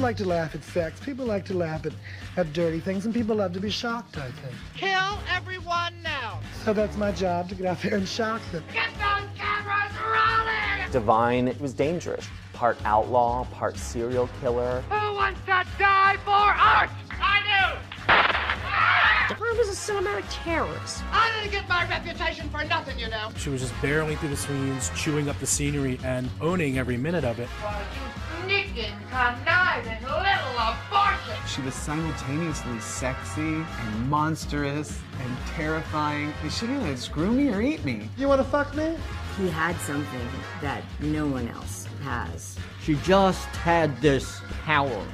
like to laugh at sex, people like to laugh at dirty things, and people love to be shocked, I think. Kill everyone now! So that's my job, to get out there and shock them. Get those cameras rolling! Divine was dangerous. Part outlaw, part serial killer. Who wants to die for art? I do! Divine was a cinematic terrorist. I didn't get my reputation for nothing, you know. She was just barreling through the scenes, chewing up the scenery, and owning every minute of it. You sneaking, conniving little abortion! She was simultaneously sexy and monstrous and terrifying. Is she gonna screw me or eat me? You want to fuck me? He had something that no one else has. She just had this power.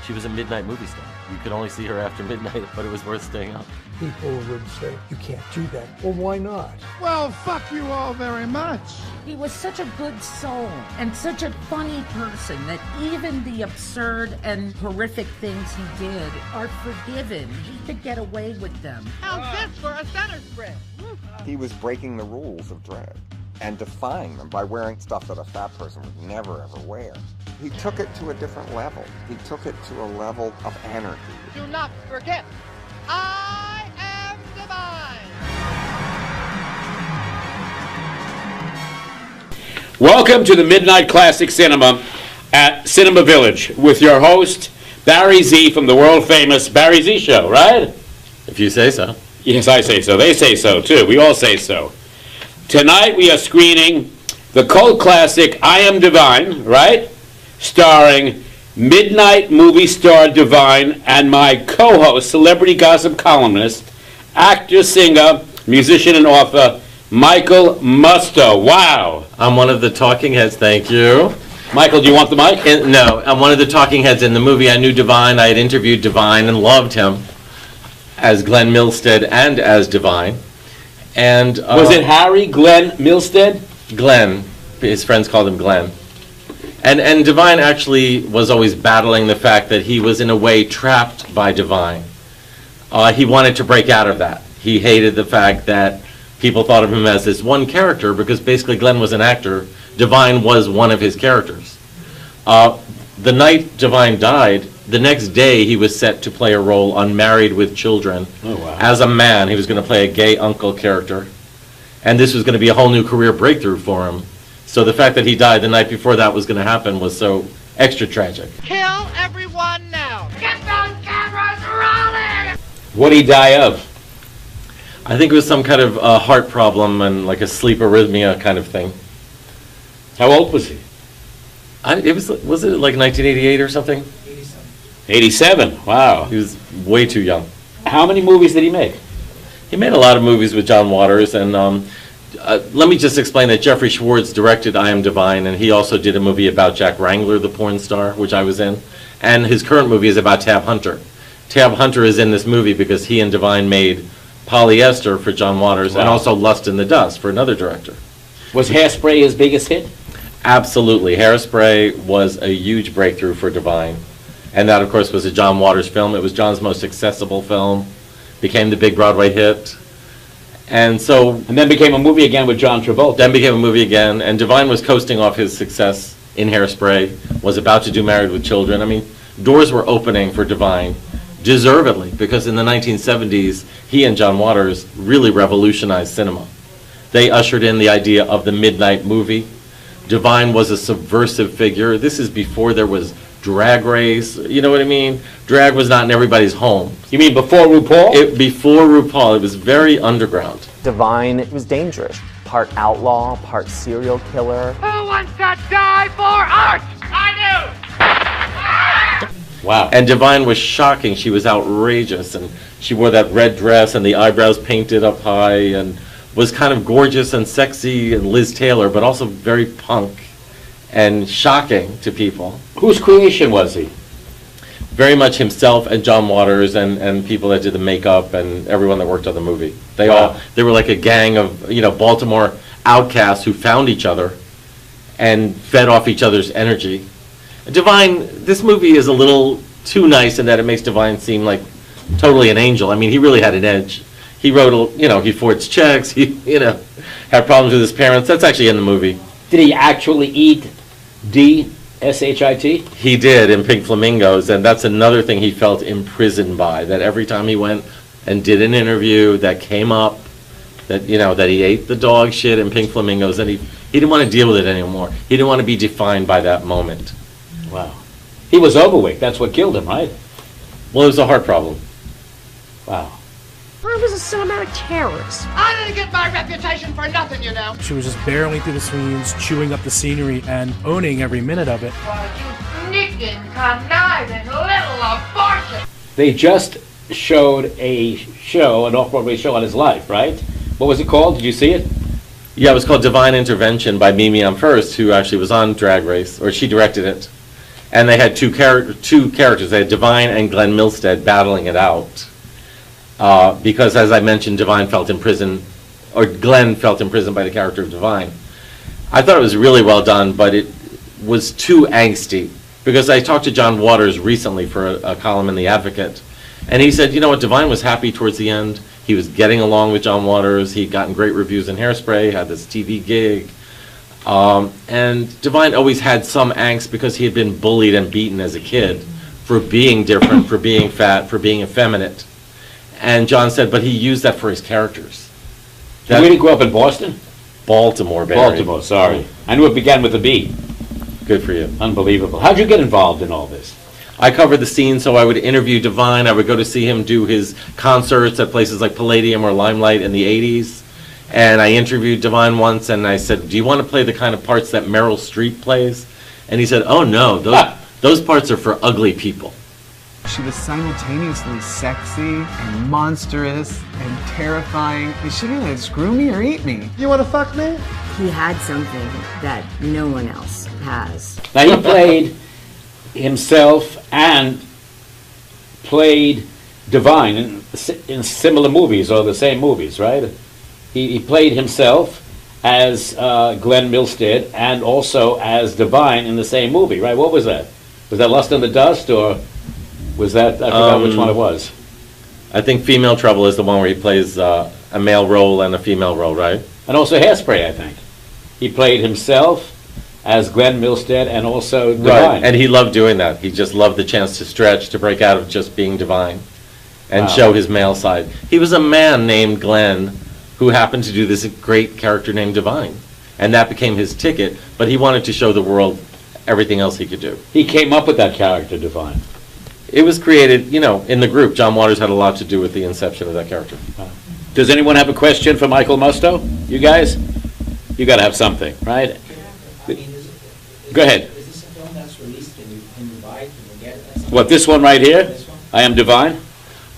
She was a midnight movie star. You could only see her after midnight, but it was worth staying up. People would say, you can't do that. Well, why not? Well, fuck you all very much. He was such a good soul and such a funny person that even the absurd and horrific things he did are forgiven. He could get away with them. How's this for a center spread? He was breaking the rules of drag and defying them by wearing stuff that a fat person would never ever wear. He took it to a different level. He took it to a level of anarchy. Do not forget, I am divine! Welcome to the Midnight Classic Cinema at Cinema Village with your host, Barry Z from the world-famous Barry Z Show, right? If you say so. Yes, I say so. They say so, too. We all say so. Tonight we are screening the cult classic I Am Divine, right? Starring midnight movie star Divine and my co-host, celebrity gossip columnist, actor, singer, musician, and author, Michael Musto. Wow. I'm one of the talking heads, thank you. Michael, do you want the mic? No, I'm one of the talking heads in the movie. I knew Divine. I had interviewed Divine and loved him as Glenn Milstead and as Divine. And was it Harry, Glenn, Milstead? Glenn. His friends called him Glenn. And Divine actually was always battling the fact that he was in a way trapped by Divine. He wanted to break out of that. He hated the fact that people thought of him as this one character because basically Glenn was an actor. Divine was one of his characters. The night Divine died, the next day he was set to play a role on Married with Children. Oh, wow. As a man. He was going to play a gay uncle character. And this was going to be a whole new career breakthrough for him. So the fact that he died the night before that was going to happen was so extra tragic. Kill everyone now! Get those cameras rolling! What did he die of? I think it was some kind of heart problem and like a sleep arrhythmia kind of thing. How old was he? Was it like 1988 or something? 87, wow. He was way too young. How many movies did he make? He made a lot of movies with John Waters, and let me just explain that Jeffrey Schwartz directed I Am Divine, and he also did a movie about Jack Wrangler, the porn star, which I was in, and his current movie is about Tab Hunter. Tab Hunter is in this movie because he and Divine made Polyester for John Waters, wow, and also Lust in the Dust for another director. Was Hairspray his biggest hit? Absolutely. Hairspray was a huge breakthrough for Divine. And that, of course, was a John Waters film. It was John's most accessible film. Became the big Broadway hit. And then became a movie again with John Travolta. Then became a movie again. And Divine was coasting off his success in Hairspray, was about to do Married with Children. I mean, doors were opening for Divine, deservedly, because in the 1970s, he and John Waters really revolutionized cinema. They ushered in the idea of the midnight movie. Divine was a subversive figure. This is before there was Drag Race, you know what I mean? Drag was not in everybody's home. You mean before RuPaul? Before RuPaul, it was very underground. Divine was dangerous. Part outlaw, part serial killer. Who wants to die for art? I do! Wow. And Divine was shocking. She was outrageous, and she wore that red dress and the eyebrows painted up high, and was kind of gorgeous and sexy and Liz Taylor, but also very punk and shocking to people. Whose creation was he? Very much himself and John Waters and people that did the makeup and everyone that worked on the movie. They were like a gang of Baltimore outcasts who found each other and fed off each other's energy. Divine, this movie is a little too nice in that it makes Divine seem like totally an angel. I mean, he really had an edge. He wrote, he forged checks. He, had problems with his parents. That's actually in the movie. Did he actually eat D S-H-I-T? He did in Pink Flamingos, and that's another thing he felt imprisoned by, that every time he went and did an interview that came up, that, you know, that he ate the dog shit in Pink Flamingos, and he didn't want to deal with it anymore. He didn't want to be defined by that moment. Wow. He was overweight. That's what killed him, right? Well, it was a heart problem. Wow. I was a cinematic terrorist. I didn't get my reputation for nothing, you know. She was just barreling through the scenes, chewing up the scenery, and owning every minute of it. You sneaking, conniving little abortion. They just showed a show, an off-Broadway show on his life, right? What was it called? Did you see it? Yeah, it was called Divine Intervention by Mimi On First, who actually was on Drag Race, or she directed it. And they had two characters. They had Divine and Glenn Milstead battling it out. Because, as I mentioned, Divine felt imprisoned, or Glenn felt imprisoned by the character of Divine. I thought it was really well done, but it was too angsty. Because I talked to John Waters recently for a column in The Advocate, and he said, you know what, Divine was happy towards the end. He was getting along with John Waters. He'd gotten great reviews in Hairspray, had this TV gig. And Divine always had some angst because he had been bullied and beaten as a kid for being different, for being fat, for being effeminate. And John said, but he used that for his characters. Did you really grow up in Boston? Baltimore, Barry. Baltimore, sorry. I knew it began with a B. Good for you. Unbelievable. How'd you get involved in all this? I covered the scene, so I would interview Divine. I would go to see him do his concerts at places like Palladium or Limelight in the 80s. And I interviewed Divine once, and I said, do you want to play the kind of parts that Meryl Streep plays? And he said, oh, no, those parts are for ugly people. She was simultaneously sexy and monstrous and terrifying. Is she gonna screw me or eat me? You want to fuck me? He had something that no one else has. Now, he played himself and played Divine in similar movies, or the same movies, right? He played himself as Glenn Milstead and also as Divine in the same movie, right? What was that? Was that Lust in the Dust, or was that, I forgot which one it was? I think Female Trouble is the one where he plays a male role and a female role, right? And also Hairspray, I think. He played himself as Glenn Milstead and also Divine. Right, and he loved doing that. He just loved the chance to stretch, to break out of just being Divine and show his male side. He was a man named Glenn who happened to do this great character named Divine. And that became his ticket, but he wanted to show the world everything else he could do. He came up with that character, Divine. It was created, you know, in the group. John Waters had a lot to do with the inception of that character. Does anyone have a question for Michael Musto? You guys? You got to have something, right? Go ahead. Is this a film that's released? Can you buy it? Can you get it? What, this one right here? I Am Divine?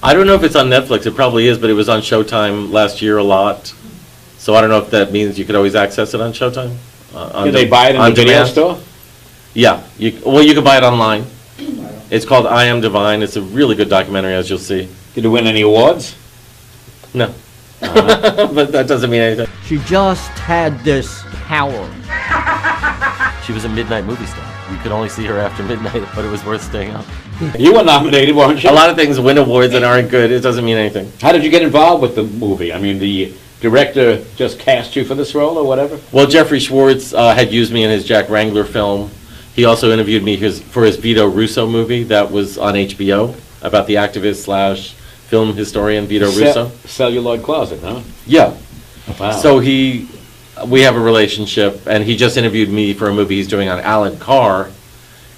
I don't know if it's on Netflix. It probably is, but it was on Showtime last year a lot. So I don't know if that means you could always access it on Showtime. Can they buy it in the video store? Yeah. You can buy it online. It's called I Am Divine. It's a really good documentary, as you'll see. Did it win any awards? No. But that doesn't mean anything. She just had this power. She was a midnight movie star. You could only see her after midnight, but it was worth staying up. You were nominated, weren't you? A lot of things win awards that aren't good. It doesn't mean anything. How did you get involved with the movie? I mean, the director just cast you for this role or whatever? Well, Jeffrey Schwartz had used me in his Jack Wrangler film. He also interviewed me for his Vito Russo movie that was on HBO about the activist / film historian Vito Russo. Celluloid Closet, huh? Yeah. Wow. So we have a relationship, and he just interviewed me for a movie he's doing on Alan Carr.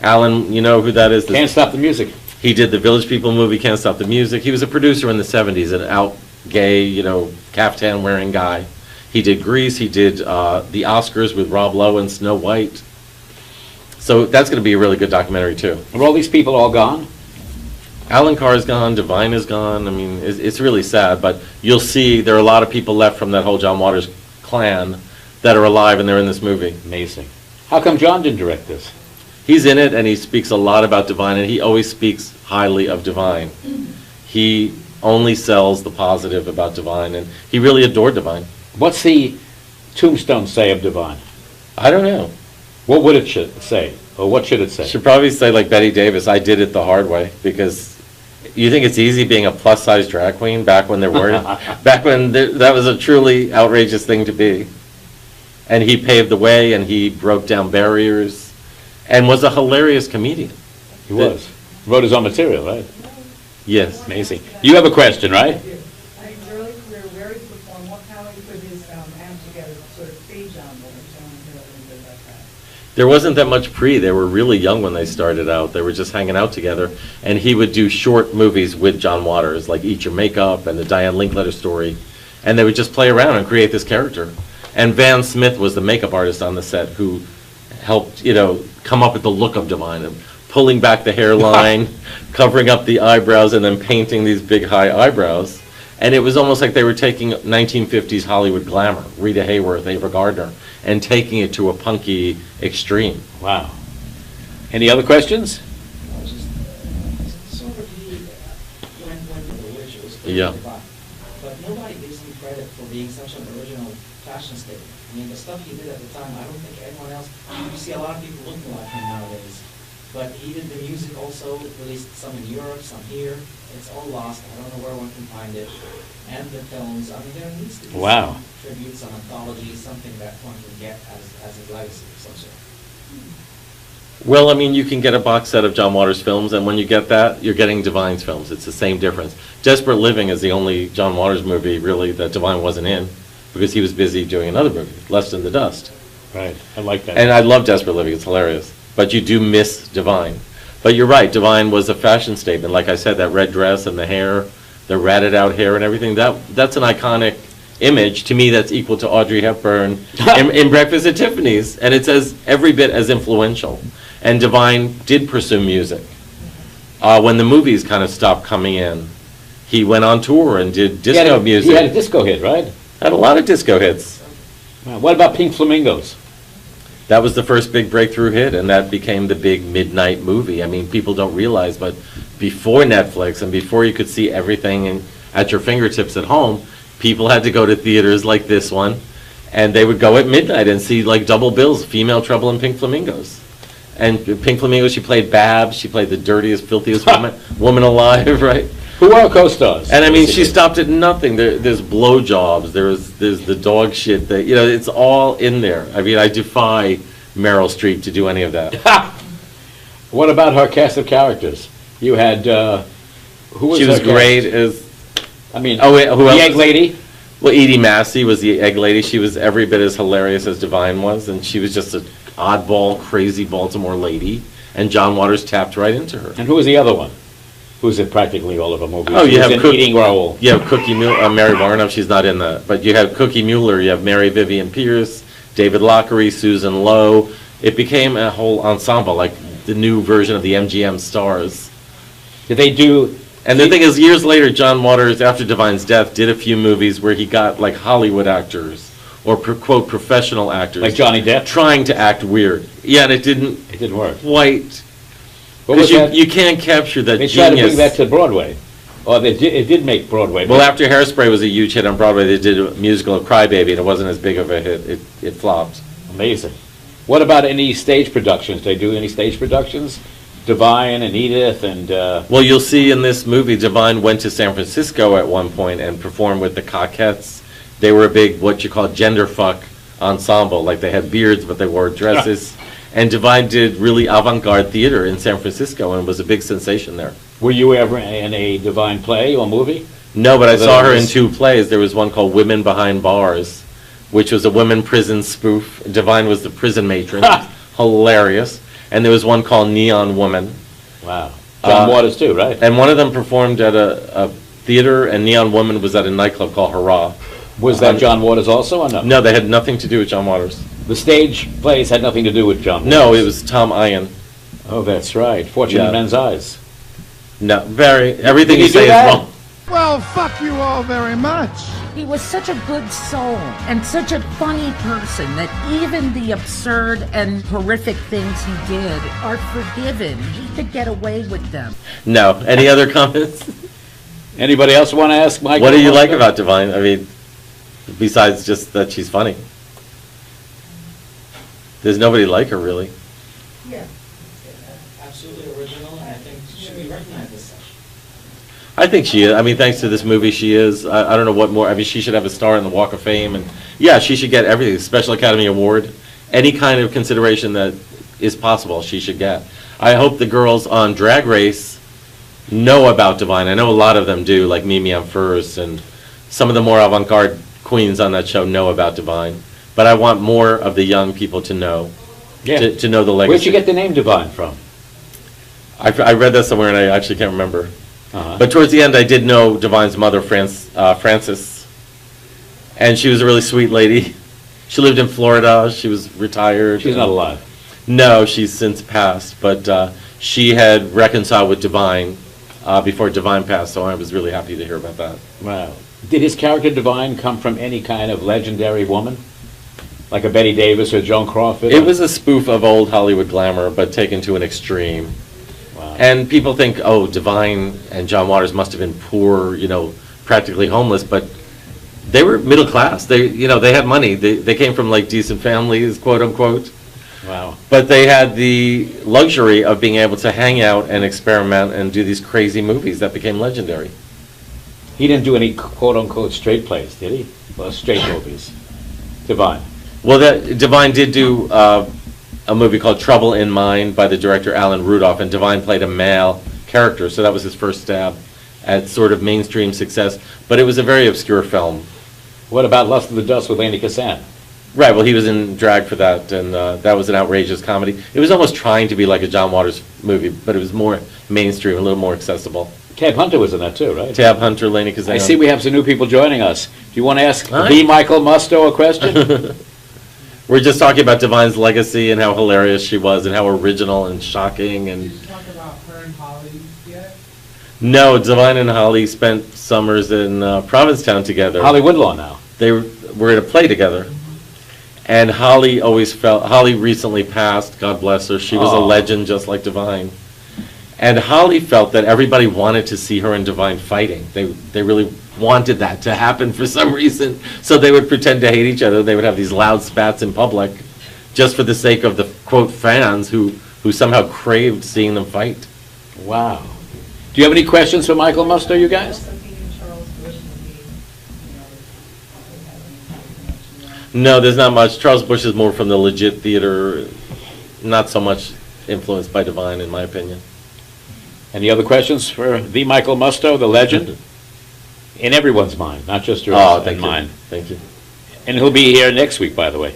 Alan, you know who that is? Can't Stop the Music. He did the Village People movie, Can't Stop the Music. He was a producer in the 70s, an out gay, you know, caftan-wearing guy. He did Grease. He did the Oscars with Rob Lowe and Snow White. So that's going to be a really good documentary, too. Are all these people all gone? Alan Carr is gone. Divine is gone. I mean, it's really sad, but you'll see there are a lot of people left from that whole John Waters clan that are alive, and they're in this movie. Amazing. How come John didn't direct this? He's in it, and he speaks a lot about Divine, and he always speaks highly of Divine. He only sells the positive about Divine, and he really adored Divine. What's the tombstone say of Divine? I don't know. What would it say? Or what should it say? Should probably say like Betty Davis, I did it the hard way, because you think it's easy being a plus-size drag queen back when there were, back when that was a truly outrageous thing to be. And he paved the way, and he broke down barriers, and was a hilarious comedian. He was. Wrote his own material, right? Yes. Amazing. You have a question, right? I think his early career, where he performed, how he put his amp together, sort of stage ensemble, if someone could have anything like that. There wasn't that much pre. They were really young when they started out. They were just hanging out together. And he would do short movies with John Waters, like Eat Your Makeup and the Diane Linkletter story. And they would just play around and create this character. And Van Smith was the makeup artist on the set who helped, come up with the look of Divine, and pulling back the hairline, covering up the eyebrows, and then painting these big high eyebrows. And it was almost like they were taking 1950s Hollywood glamour, Rita Hayworth, Ava Gardner, and taking it to a punky extreme. Wow. Any other questions? Sort of he went with the witch, it was Yeah. divine. But nobody gives him credit for being such an original fashion statement. I mean, the stuff he did at the time, I don't think anyone else, you see a lot of people looking like him nowadays. But he did the music also, released some in Europe, some here. It's all lost. I don't know where one can find it. And the films, I mean, there needs to be some tributes, some anthologies, something that one can get as a legacy of some sort. Well, I mean, you can get a box set of John Waters films, and when you get that, you're getting Divine's films. It's the same difference. Desperate Living is the only John Waters movie, really, that Divine wasn't in, because he was busy doing another movie, Left in the Dust. Right, I like that. And I love Desperate Living, it's hilarious. But you do miss Divine. But you're right, Divine was a fashion statement. Like I said, that red dress and the hair, the ratted out hair and everything, that's an iconic image. To me, that's equal to Audrey Hepburn in Breakfast at Tiffany's. And it's every bit as influential. And Divine did pursue music. When the movies kind of stopped coming in, he went on tour and did disco music. He had a disco hit, right? Had a lot of disco hits. What about Pink Flamingos? That was the first big breakthrough hit, and that became the big midnight movie. I mean, people don't realize, but before Netflix and before you could see everything at your fingertips at home, people had to go to theaters like this one, and they would go at midnight and see like double bills, Female Trouble and Pink Flamingos. And Pink Flamingos, she played Babs, she played the dirtiest, filthiest woman alive, right? Who are co-stars? And I mean, she stopped at nothing. There's blowjobs. There's the dog shit. That it's all in there. I mean, I defy Meryl Streep to do any of that. What about her cast of characters? You had who was? She was her great cast? as. I mean, who else? the egg lady. Well, Edie Massey was the egg lady. She was every bit as hilarious as Divine was, and she was just an oddball, crazy Baltimore lady. And John Waters tapped right into her. And who was the other one? Who's in practically all of her movies? Oh, you have Eating Raoul. You have Cookie Mueller, Mary Barnoff. She's not in that, but you have Cookie Mueller. You have Mary Vivian Pierce, David Lockery, Susan Lowe. It became a whole ensemble, like the new version of the MGM stars. Did they do? And the thing is, years later, John Waters, after Divine's death, did a few movies where he got like Hollywood actors or quote professional actors, like Johnny Depp, trying to act weird. Yeah, and it didn't work quite. Because you can't capture that they genius. tried to bring that to Broadway. Or it did make Broadway. Well, after Hairspray was a huge hit on Broadway, they did a musical of Crybaby, and it wasn't as big of a hit. It flopped. Amazing. What about any stage productions? They do any stage productions? Divine and Edith and... Well, you'll see in this movie, Divine went to San Francisco at one point and performed with the Cockettes. They were a big, what you call gender fuck ensemble. Like they had beards, but they wore dresses. And Divine did really avant-garde theater in San Francisco and was a big sensation there. Were you ever in a Divine play or movie? No, but I saw her in 2 plays. There was one called Women Behind Bars, which was a women prison spoof. Divine was the prison matron. Hilarious. And there was one called Neon Woman. Wow. John Waters too, right? And one of them performed at a theater, and Neon Woman was at a nightclub called Hurrah. Was that John Waters also or no? No, they had nothing to do with John Waters. The stage plays had nothing to do with John Waters? No, it was Tom Ian. Oh, that's right. Fortune in Men's Eyes. No, everything you say is wrong. Well, fuck you all very much. He was such a good soul and such a funny person that even the absurd and horrific things he did are forgiven. He could get away with them. No. Any other comments? Anybody else want to ask Mike? What do you like about Divine? I mean, besides just that she's funny. There's nobody like her, really. Yeah. Absolutely original, and I think she should be recognized as such. I think she is. I mean, thanks to this movie, she is. I don't know what more. I mean, she should have a star in the Walk of Fame. And yeah, she should get everything. Special Academy Award. Any kind of consideration that is possible she should get. I hope the girls on Drag Race know about Divine. I know a lot of them do, like Mimi Amfers, and some of the more avant-garde queens on that show know about Divine. But I want more of the young people to know, to know the legacy. Where'd you get the name Divine from? I read that somewhere and I actually can't remember. But towards the end, I did know Divine's mother, Frances, and she was a really sweet lady. She lived in Florida. She was retired. She's not alive. No, she's since passed, but she had reconciled with Divine before Divine passed, so I was really happy to hear about that. Wow. Did his character Divine come from any kind of legendary woman? Like a Betty Davis or Joan Crawford? It was a spoof of old Hollywood glamour, but taken to an extreme. Wow. And people think, oh, Divine and John Waters must have been poor, practically homeless, but they were middle class. They had money. They came from like decent families, quote unquote. Wow. But they had the luxury of being able to hang out and experiment and do these crazy movies that became legendary. He didn't do any quote unquote straight plays, did he? Well, straight movies. Divine. Well, Divine did do a movie called Trouble in Mind by the director Alan Rudolph, and Divine played a male character, so that was his first stab at sort of mainstream success. But it was a very obscure film. What about Lust of the Dust with Lainie Kazan? Right, well, he was in drag for that, and that was an outrageous comedy. It was almost trying to be like a John Waters movie, but it was more mainstream, a little more accessible. Tab Hunter was in that too, right? Tab Hunter, Lainie Kazan. I see we have some new people joining us. Do you want to ask the Michael Musto a question? We're just talking about Divine's legacy and how hilarious she was and how original and shocking. And Did you talk about her and Holly yet? No, Divine and Holly spent summers in Provincetown together. Holly Woodlawn now. They were in a play together. And Holly recently passed, God bless her. She was a legend just like Divine. And Holly felt that everybody wanted to see her and Divine fighting. They really wanted that to happen for some reason. So they would pretend to hate each other. They would have these loud spats in public just for the sake of the, quote, fans who somehow craved seeing them fight. Wow. Do you have any questions for Michael Musto, you guys? No, there's not much. Charles Busch is more from the legit theater, not so much influenced by Divine, in my opinion. Any other questions for the Michael Musto, the legend? In everyone's mind, not just yours and mine. Thank you. And he'll be here next week, by the way.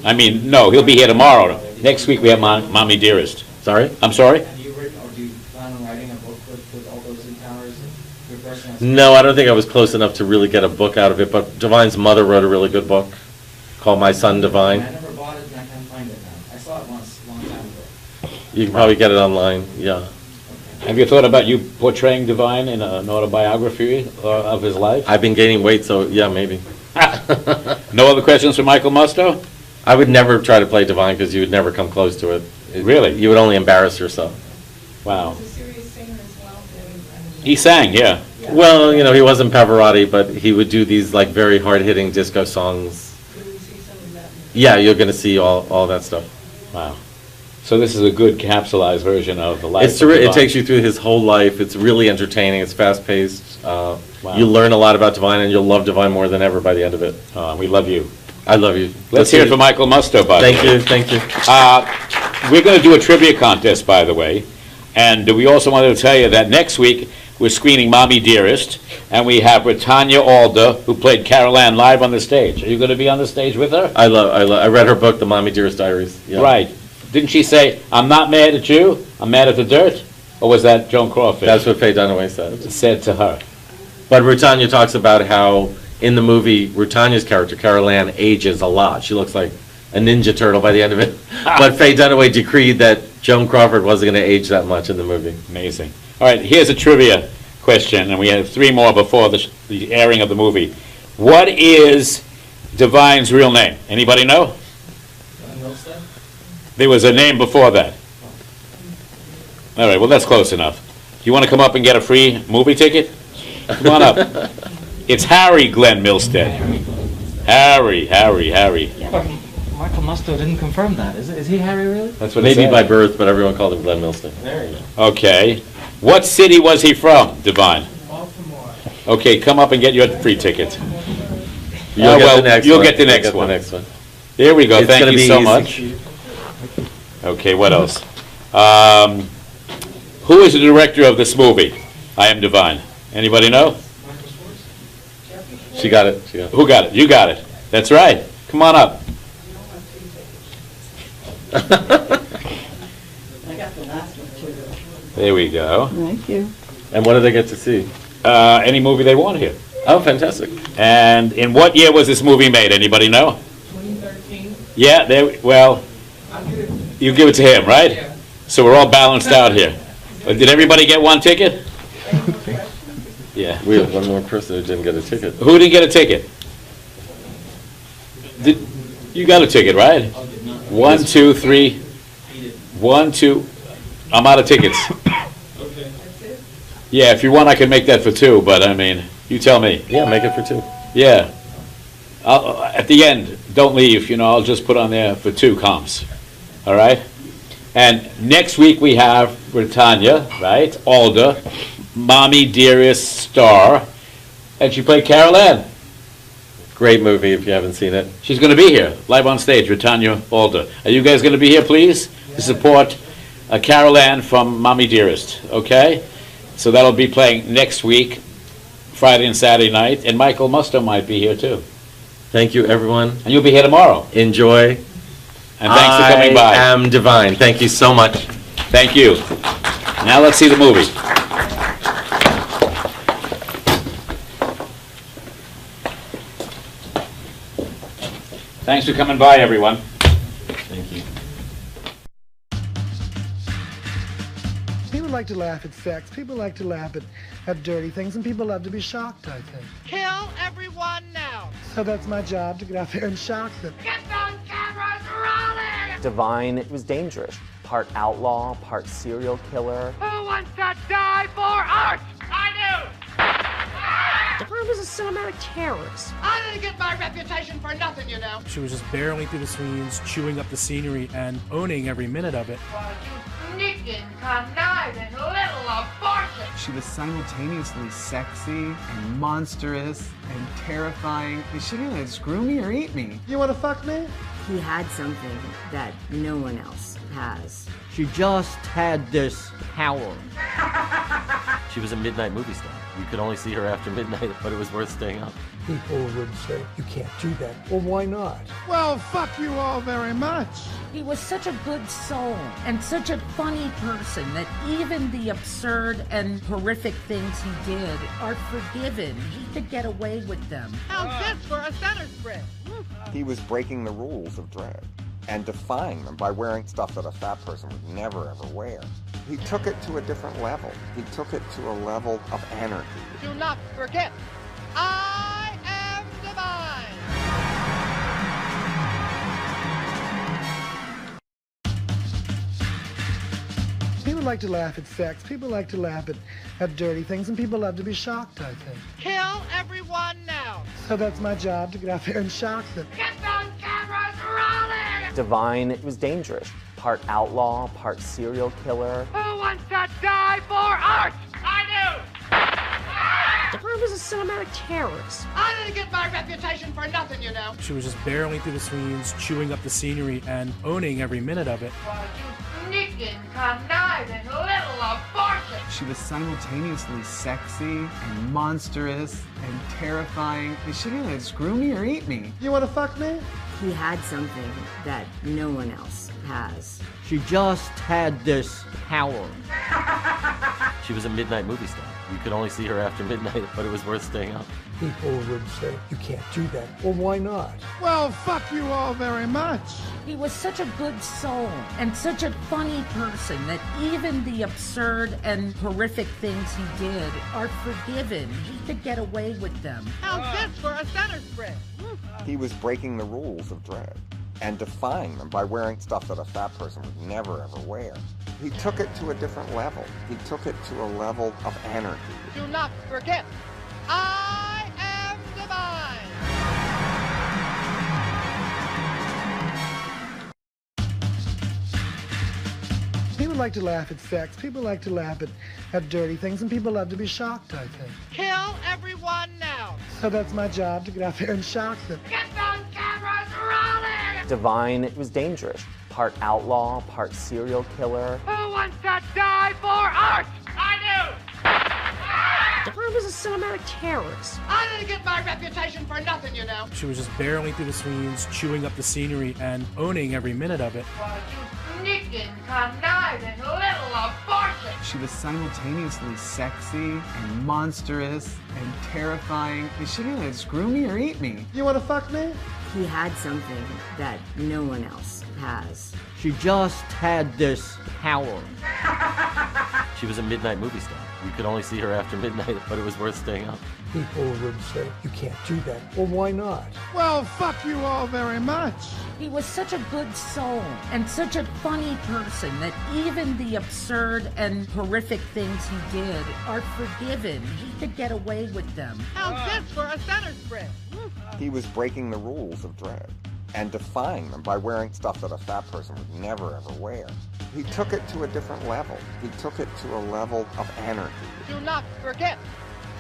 I mean, no, he'll be here tomorrow. Next week we have Mommy Dearest. Sorry? I'm sorry? Have you written, or do you plan on writing a book with all those encounters and refreshing us? No, I don't think I was close enough to really get a book out of it, but Divine's mother wrote a really good book called My Son Divine. I never bought it and I can't find it now. I saw it once, a long time ago. You can probably get it online, yeah. Have you thought about you portraying Divine in an autobiography of his life? I've been gaining weight, so yeah, maybe. No other questions for Michael Musto? I would never try to play Divine because you would never come close to it. Really? You would only embarrass yourself. Wow. He sang, yeah. Well, he wasn't Pavarotti, but he would do these like very hard-hitting disco songs. Yeah, you're going to see all that stuff. Wow. So this is a good capsulized version of the life of It Divine. takes you through his whole life. It's really entertaining. It's fast-paced. Wow. You learn a lot about Divine, and you'll love Divine more than ever by the end of it. We love you. I love you. Let's hear it for Michael Musto, by the way. Thank you. We're going to do a trivia contest, by the way. And we also wanted to tell you that next week we're screening Mommy Dearest, and we have Britannia Alder, who played Carol Ann, live on the stage. Are you going to be on the stage with her? I read her book, The Mommy Dearest Diaries. Yeah. Right. Didn't she say, I'm not mad at you, I'm mad at the dirt? Or was that Joan Crawford? That's what Faye Dunaway said. Said to her. But Britannia talks about how in the movie, Britannia's character, Carol Ann, ages a lot. She looks like a Ninja Turtle by the end of it. But Faye Dunaway decreed that Joan Crawford wasn't going to age that much in the movie. Amazing. All right, here's a trivia question, and we have 3 more before the airing of the movie. What is Divine's real name? Anybody know? There was a name before that. All right, well, that's close enough. Do you want to come up and get a free movie ticket? Come on up. It's Harry Glenn Milstead. Harry. But Michael Musto didn't confirm that. Is he Harry really? That's what Maybe by birth, but everyone called him Glenn Milstead. There you go. Okay. What city was he from, Divine? Baltimore. Okay, come up and get your free ticket. You'll get the next you'll one. get the next You'll one. get the next one. There we go. It's Thank gonna you be so easy. much. Okay, what else? Who is the director of this movie? I Am Divine. Anybody know? She got it. Who got it? You got it. That's right. Come on up. I got the last one too. There we go. Thank you. And what do they get to see? Any movie they want here. Oh, fantastic. And in what year was this movie made? Anybody know? 2013. Yeah, well, you give it to him, right? Yeah. So we're all balanced out here. Did everybody get one ticket? Yeah. We have one more person who didn't get a ticket. Who didn't get a ticket? You got a ticket, right? 1, 2, 3. 1, 2. I'm out of tickets. Yeah, if you want, I can make that for 2, but I mean, you tell me. Yeah, make it for 2. Yeah. At the end, don't leave, I'll just put on there for 2 comps. All right? And next week we have Britannia, right? Alda, Mommy Dearest star, and she played Carol Ann. Great movie if you haven't seen it. She's going to be here, live on stage, Britannia Alda. Are you guys going to be here, please, to support Carol Ann from Mommy Dearest, okay? So that'll be playing next week, Friday and Saturday night, and Michael Musto might be here too. Thank you, everyone. And you'll be here tomorrow. Enjoy. And thanks for coming by. I Am Divine. Thank you so much. Thank you. Now let's see the movie. Thanks for coming by, everyone. Thank you. People like to laugh at sex. People like to laugh at dirty things, and people love to be shocked, I think. Kill everyone now. So that's my job, to get out there and shock them. Get those cameras rolling! Divine was dangerous. Part outlaw, part serial killer. Who wants to die for art? I do! Divine was a cinematic terrorist. I didn't get my reputation for nothing, you know. She was just barreling through the scenes, chewing up the scenery, and owning every minute of it. Sneaking, conniving, little abortion! She was simultaneously sexy and monstrous and terrifying. Is she gonna screw me or eat me? You wanna fuck me? He had something that no one else has. She just had this power. She was a midnight movie star. You could only see her after midnight, but it was worth staying up. People would say, you can't do that. Well, why not? Well, fuck you all very much. He was such a good soul and such a funny person that even the absurd and horrific things he did are forgiven. He could get away with them. How's this for a center spread? He was breaking the rules of drag and defying them by wearing stuff that a fat person would never ever wear. He took it to a different level. He took it to a level of anarchy. Do not forget, I am divine! People like to laugh at sex. People like to laugh at dirty things, and people love to be shocked, I think. Kill everyone now. So that's my job, to get out there and shock them. Get those cameras rolling! Divine was dangerous. Part outlaw, part serial killer. Who wants to die for art? I do! Divine was a cinematic terrorist. I didn't get my reputation for nothing, you know. She was just barreling through the scenes, chewing up the scenery, and owning every minute of it. Sneaking, conniving, little abortion! She was simultaneously sexy and monstrous and terrifying. Is she gonna screw me or eat me? You wanna fuck me? He had something that no one else has. She just had this power. She was a midnight movie star. You could only see her after midnight, but it was worth staying up. People would say, you can't do that. Well, why not? Well, fuck you all very much. He was such a good soul and such a funny person that even the absurd and horrific things he did are forgiven. He could get away with them. How's this for a center spread? He was breaking the rules of drag and defying them by wearing stuff that a fat person would never ever wear. He took it to a different level. He took it to a level of anarchy. Do not forget, I am divine! People like to laugh at sex. People like to laugh at dirty things, and people love to be shocked, I think. Kill everyone now. So that's my job, to get out there and shock them. Get those cameras rolling! Divine was dangerous. part outlaw, part serial killer. Who wants to die for art? I do! Divine was a cinematic terrorist. I didn't get my reputation for nothing, you know. She was just barreling through the scenes, chewing up the scenery, and owning every minute of it. Sneaking, conniving little abortion! She was simultaneously sexy and monstrous and terrifying. Is she gonna screw me or eat me? You wanna fuck me? He had something that no one else has. She just had this power. She was a midnight movie star. You could only see her after midnight, but it was worth staying up. People would say, you can't do that. Well, why not? Well, fuck you all very much. He was such a good soul and such a funny person that even the absurd and horrific things he did are forgiven. He could get away with them. How's this for a center spread? He was breaking the rules of drag and defying them by wearing stuff that a fat person would never ever wear. He took it to a different level. He took it to a level of anarchy. Do not forget,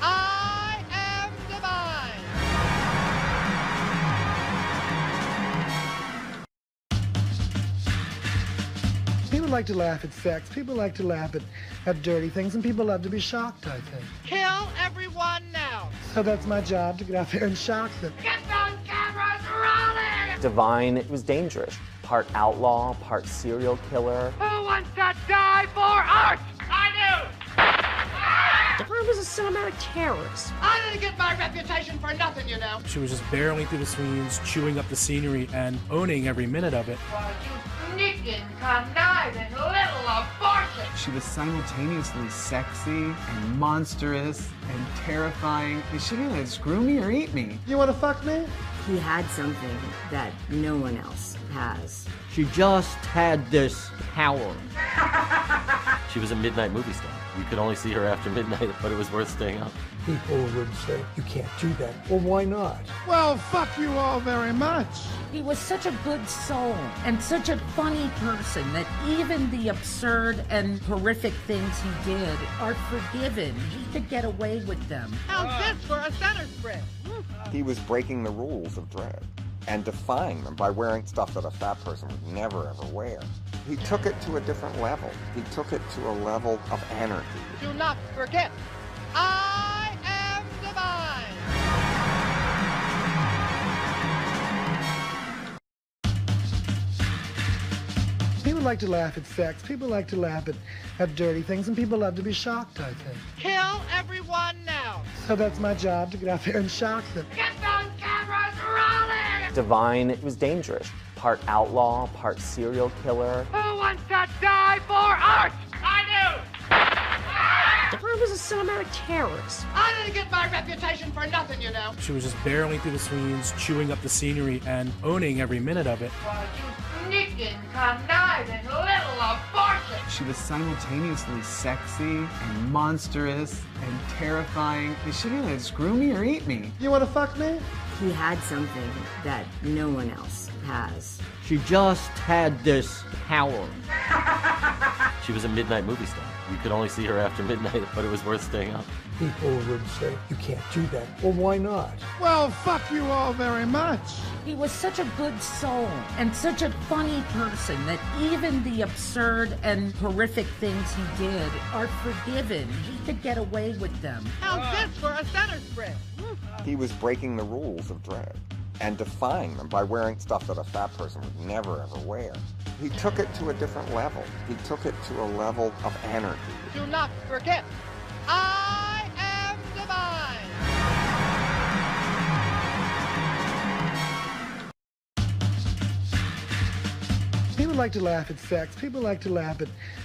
I am divine! People like to laugh at sex, people like to laugh at dirty things, and people love to be shocked, I think. Kill everyone now! So that's my job, to get out there and shock them. Get those cameras rolling! Divine was dangerous. Part outlaw, part serial killer. Who wants to die for art? I do! Divine was a cinematic terrorist. I didn't get my reputation for nothing, you know. She was just barreling through the scenes, chewing up the scenery, and owning every minute of it. Sneaking, conniving little abortion! She was simultaneously sexy and monstrous and terrifying. Is she gonna screw me or eat me? You wanna fuck me? He had something that no one else has. She just had this power. She was a midnight movie star. You could only see her after midnight, but it was worth staying up. People would say, you can't do that. Well, why not? Well, fuck you all very much. He was such a good soul and such a funny person that even the absurd and horrific things he did are forgiven. He could get away with them. How's this for a center spread? He was breaking the rules of drag and defying them by wearing stuff that a fat person would never ever wear. He took it to a different level. He took it to a level of anarchy. Do not forget, I am divine! People like to laugh at sex, people like to laugh at dirty things, and people love to be shocked, I think. Kill everyone now! So that's my job, to get out there and shock them. Get those cameras rolling! Divine was dangerous. Part outlaw, part serial killer. Who wants to die for art? I do! Divine was a cinematic terrorist. I didn't get my reputation for nothing, you know. She was just barreling through the scenes, chewing up the scenery, and owning every minute of it. Sneaking, conniving little abortion! She was simultaneously sexy and monstrous and terrifying. Is she gonna screw me or eat me? You wanna fuck me? He had something that no one else has. She just had this power. She was a midnight movie star. You could only see her after midnight, but it was worth staying up. People would say, you can't do that. Well, why not? Well, fuck you all very much. He was such a good soul and such a funny person that even the absurd and horrific things he did are forgiven. He could get away with them. How's this for a center spread? He was breaking the rules of drag and defying them by wearing stuff that a fat person would never ever wear. He took it to a different level. He took it to a level of anarchy. Do not forget, I am divine! People like to laugh at sex, people like to laugh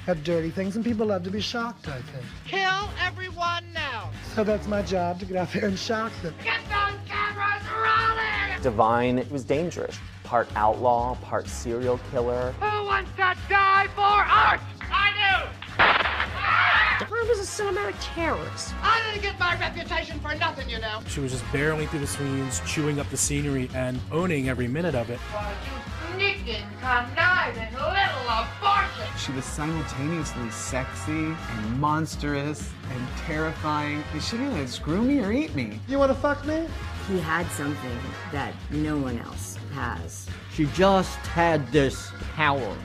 at dirty things, and people love to be shocked, I think. Kill everyone now! So that's my job, to get out there and shock them. Get those cameras rolling! Divine was dangerous. Part outlaw, part serial killer. Who wants to die for art? I do! Divine was a cinematic terrorist. I didn't get my reputation for nothing, you know. She was just barreling through the scenes, chewing up the scenery, and owning every minute of it. Sneaking, conniving little abortion! She was simultaneously sexy and monstrous and terrifying. Is she gonna screw me or eat me? You wanna fuck me? He had something that no one else has. She just had this power.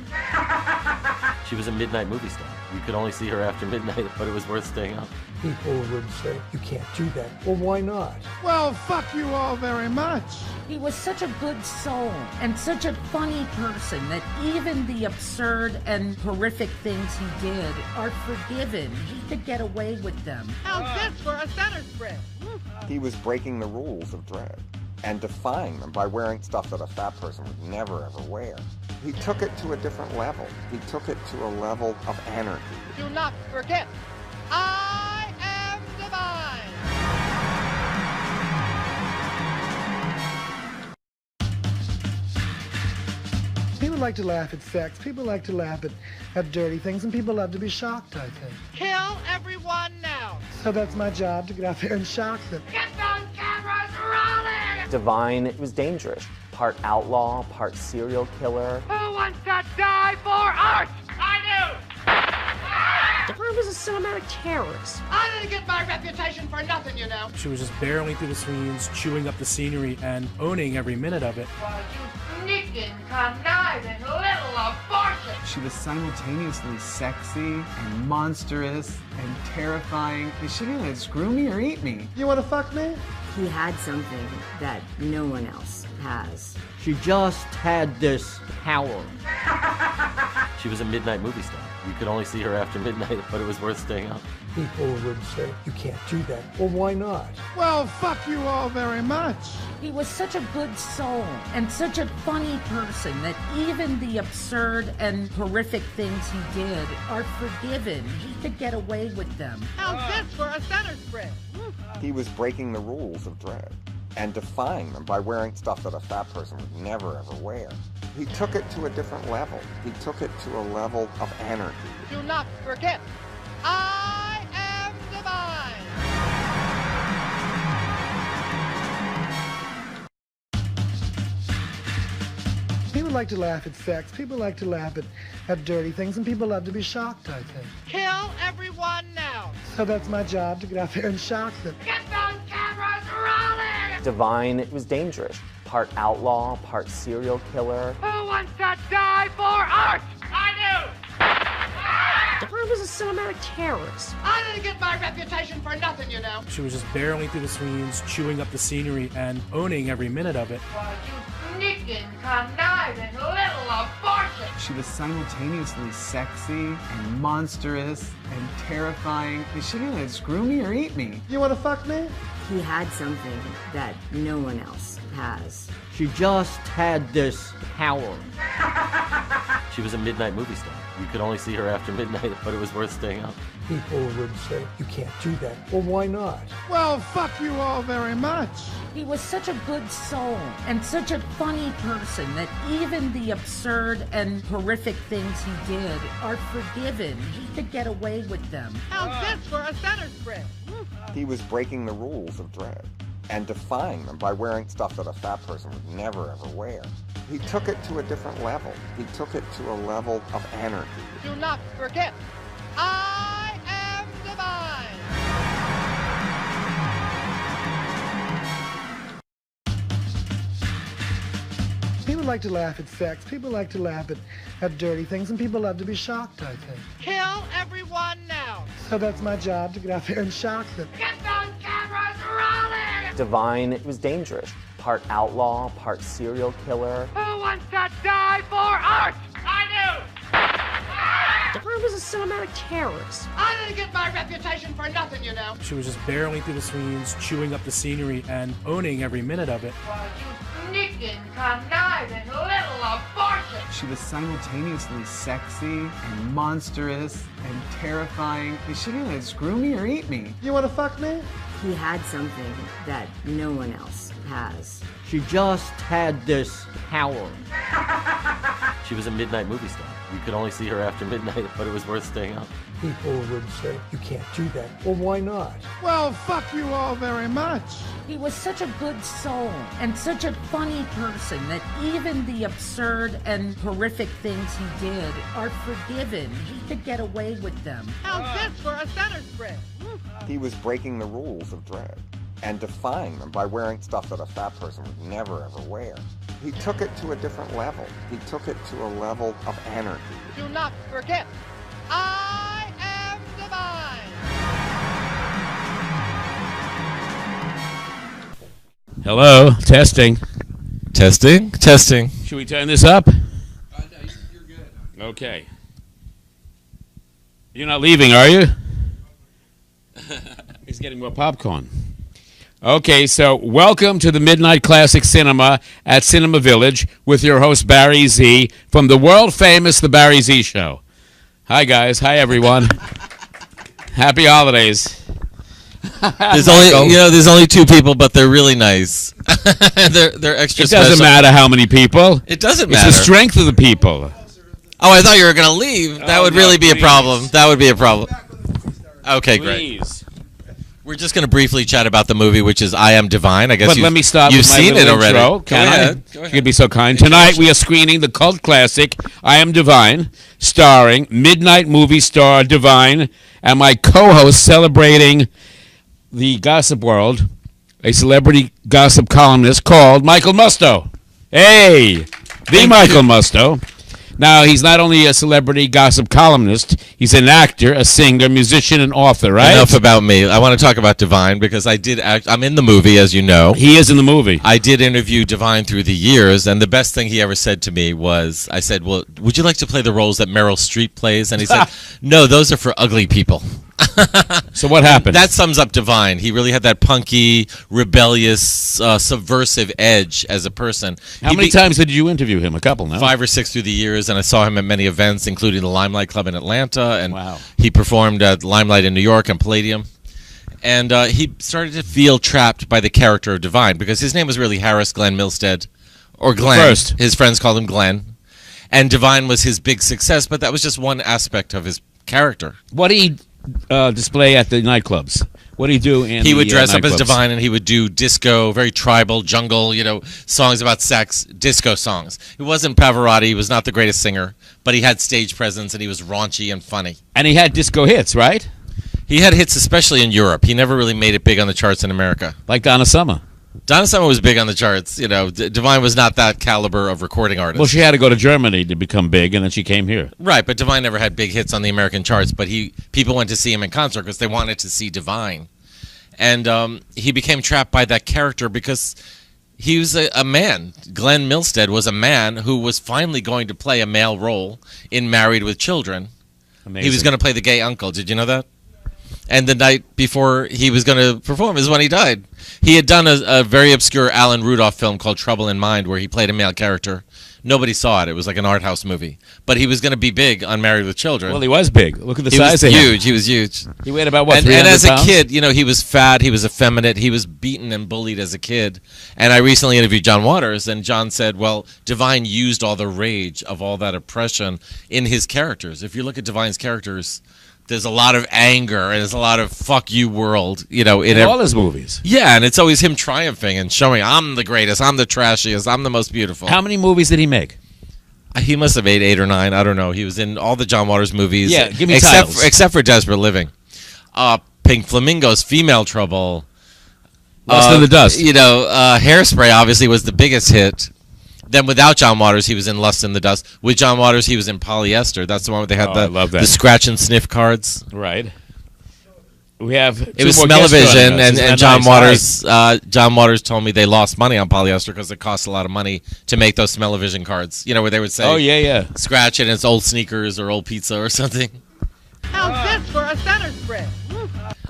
She was a midnight movie star. You could only see her after midnight, but it was worth staying up. People would say, you can't do that. Well, why not? Well, fuck you all very much. He was such a good soul and such a funny person that even the absurd and horrific things he did are forgiven. He could get away with them. How's this for a center spread? He was breaking the rules of drag and defying them by wearing stuff that a fat person would never ever wear. He took it to a different level. He took it to a level of anarchy. Do not forget, I am divine. People like to laugh at sex, people like to laugh at dirty things, and people love to be shocked, I think. Kill everyone now. So that's my job, to get out there and shock them. Get those cameras rolling! Divine was dangerous. Part outlaw, part serial killer. Who wants to die for art? I do! Divine was a cinematic terrorist. I didn't get my reputation for nothing, you know. She was just barreling through the scenes, chewing up the scenery, and owning every minute of it. Well, you sneaking, conniving little abortion! She was simultaneously sexy and monstrous and terrifying. Is she gonna screw me or eat me? You wanna fuck me? He had something that no one else has. She just had this power. She was a midnight movie star. You could only see her after midnight, but it was worth staying up. People would say, you can't do that. Well, why not? Well, fuck you all very much. He was such a good soul and such a funny person that even the absurd and horrific things he did are forgiven. He could get away with them. How's this for a center spread? He was breaking the rules of drag and defying them by wearing stuff that a fat person would never ever wear. He took it to a different level. He took it to a level of anarchy. Do not forget, I am divine. People like to laugh at sex, people like to laugh at dirty things, and people love to be shocked, I think. Kill everyone now. So that's my job, to get out there and shock them. Get those cameras rolling! Divine was dangerous. Part outlaw, part serial killer. Who wants to die for art? I do! Divine was a cinematic terrorist. I didn't get my reputation for nothing, you know. She was just barreling through the scenes, chewing up the scenery, and owning every minute of it. Well, you sneaking, conniving little abortion! She was simultaneously sexy and monstrous and terrifying. Is she gonna screw me or eat me? You wanna fuck me? He had something that no one else has. She just had this power. She was a midnight movie star. You could only see her after midnight, but it was worth staying up. People would say, you can't do that. Well, why not? Well, fuck you all very much. He was such a good soul and such a funny person that even the absurd and horrific things he did are forgiven. He could get away with them. How's this for a center spread? He was breaking the rules of drag and defying them by wearing stuff that a fat person would never ever wear. He took it to a different level. He took it to a level of anarchy. Do not forget, I am divine. People like to laugh at sex, people like to laugh at dirty things, and people love to be shocked, I think. Kill everyone now. So that's my job, to get out there and shock them. Get those cameras rolling! Divine was dangerous. Part outlaw, part serial killer. Who wants to die for art? I do! Divine was a cinematic terrorist. I didn't get my reputation for nothing, you know. She was just barreling through the scenes, chewing up the scenery, and owning every minute of it. Well, you sneaking, conniving little abortion! She was simultaneously sexy and monstrous and terrifying. Is she gonna screw me or eat me? You wanna fuck me? He had something that no one else has. She just had this power. She was a midnight movie star. You could only see her after midnight, but it was worth staying up. People would say, you can't do that. Well, why not? Well, fuck you all very much. He was such a good soul and such a funny person that even the absurd and horrific things he did are forgiven. He could get away with them. How's this for a center spread? He was breaking the rules of drag and defying them by wearing stuff that a fat person would never ever wear. He took it to a different level. He took it to a level of anarchy. Do not forget, I am divine. Hello, testing. Testing. Should we turn this up? You're good. Okay. You're not leaving, are you? He's getting more popcorn. Okay, so welcome to the Midnight Classic Cinema at Cinema Village with your host Barry Z from the world famous The Barry Z Show. Hi guys, hi everyone. Happy holidays. There's only two people, but they're really nice. they're extra special. It doesn't matter how many people. It doesn't matter. It's the strength of the people. Oh, I thought you were going to leave. That would really be a problem. That would be a problem. Okay, great. We're just going to briefly chat about the movie, which is I Am Divine. I guess let me start you've with my seen it little already. Intro. Can I? Go ahead. You'd be so kind. Tonight we are screening the cult classic I Am Divine, starring midnight movie star Divine and my co-host celebrating the gossip world, a celebrity gossip columnist called Michael Musto. Hey, the Michael Musto. Now, he's not only a celebrity gossip columnist, he's an actor, a singer, musician, and author, right? Enough about me. I want to talk about Divine because I'm in the movie, as you know. He is in the movie. I did interview Divine through the years, and the best thing he ever said to me was, I said, well, would you like to play the roles that Meryl Streep plays? And he said, no, those are for ugly people. So what happened? That sums up Divine. He really had that punky, rebellious, subversive edge as a person. How many times did you interview him? A couple, no? 5 or 6 through the years, and I saw him at many events, including the Limelight Club in Atlanta, and wow. He performed at Limelight in New York and Palladium. And he started to feel trapped by the character of Divine, because his name was really Harris Glenn Milstead, or Glenn. First. His friends called him Glenn. And Divine was his big success, but that was just one aspect of his character. What did he display at the nightclubs? What did he do in He would dress up as nightclubs? Divine, and he would do disco, very tribal, jungle, songs about sex, disco songs. He wasn't Pavarotti. He was not the greatest singer, but he had stage presence, and he was raunchy and funny. And he had disco hits, right? He had hits, especially in Europe. He never really made it big on the charts in America. Like Donna Summer. Donna Summer was big on the charts. Divine was not that caliber of recording artist. Well, she had to go to Germany to become big, and then she came here. Right, but Divine never had big hits on the American charts, but people went to see him in concert because they wanted to see Divine. And he became trapped by that character because he was a man. Glenn Milstead was a man who was finally going to play a male role in Married with Children. Amazing. He was going to play the gay uncle. Did you know that? And the night before he was going to perform is when he died. He had done a very obscure Alan Rudolph film called Trouble in Mind where he played a male character. Nobody saw it. It was like an art house movie. But he was going to be big on Married with Children. Well, he was big. Look at the size of him. He was huge. He weighed about, what, and 300 as a pounds? kid, he was fat. He was effeminate. He was beaten and bullied as a kid. And I recently interviewed John Waters, and John said, well, Divine used all the rage of all that oppression in his characters. If you look at Divine's characters, there's a lot of anger and there's a lot of fuck you world, in all his movies. Yeah, and it's always him triumphing and showing, I'm the greatest, I'm the trashiest, I'm the most beautiful. How many movies did he make? He must have made 8 or 9. I don't know. He was in all the John Waters movies. Yeah, give me titles. Except for Desperate Living. Pink Flamingos, Female Trouble. Lost in the Dust. Hairspray obviously was the biggest hit. Then without John Waters, he was in Lust in the Dust. With John Waters, he was in Polyester. That's the one where they had I love that. the scratch and sniff cards. Right. We have It was Smell-O-Vision, and John Waters. John Waters told me they lost money on Polyester because it costs a lot of money to make those Smell-O-Vision cards. Where they would say, "Oh yeah, scratch it, and it's old sneakers or old pizza or something." How's this for a center spread?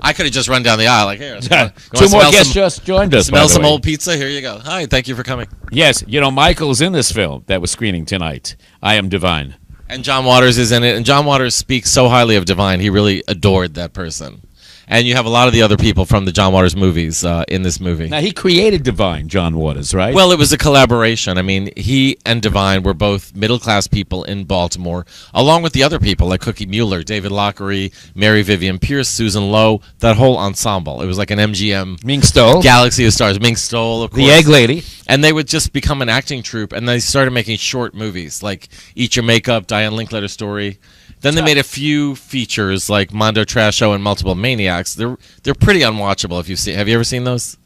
I could have just run down the aisle like, here. Two more guests just joined us. Smell some old pizza. Here you go. Hi, thank you for coming. Yes, Michael's in this film that was screening tonight. I Am Divine. And John Waters is in it. And John Waters speaks so highly of Divine. He really adored that person. And you have a lot of the other people from the John Waters movies in this movie. Now, he created Divine, John Waters, right? Well, it was a collaboration. I mean, he and Divine were both middle-class people in Baltimore, along with the other people like Cookie Mueller, David Lockery, Mary Vivian Pierce, Susan Lowe, that whole ensemble. It was like an MGM Ming Stoll. Galaxy of Stars. Ming Stoll, of course. The Egg Lady. And they would just become an acting troupe, and they started making short movies like Eat Your Makeup, Diane Linkletter Story. Then they made a few features like Mondo Trash Show and Multiple Maniacs. They're pretty unwatchable if you see. Have you ever seen those?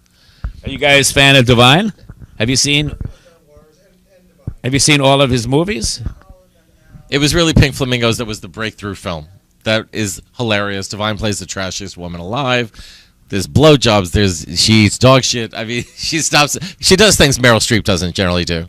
Are you guys a fan of Divine? Have you seen all of his movies? It was really Pink Flamingos that was the breakthrough film. That is hilarious. Divine plays the trashiest woman alive. There's blowjobs. She eats dog shit. I mean, she does things Meryl Streep doesn't generally do.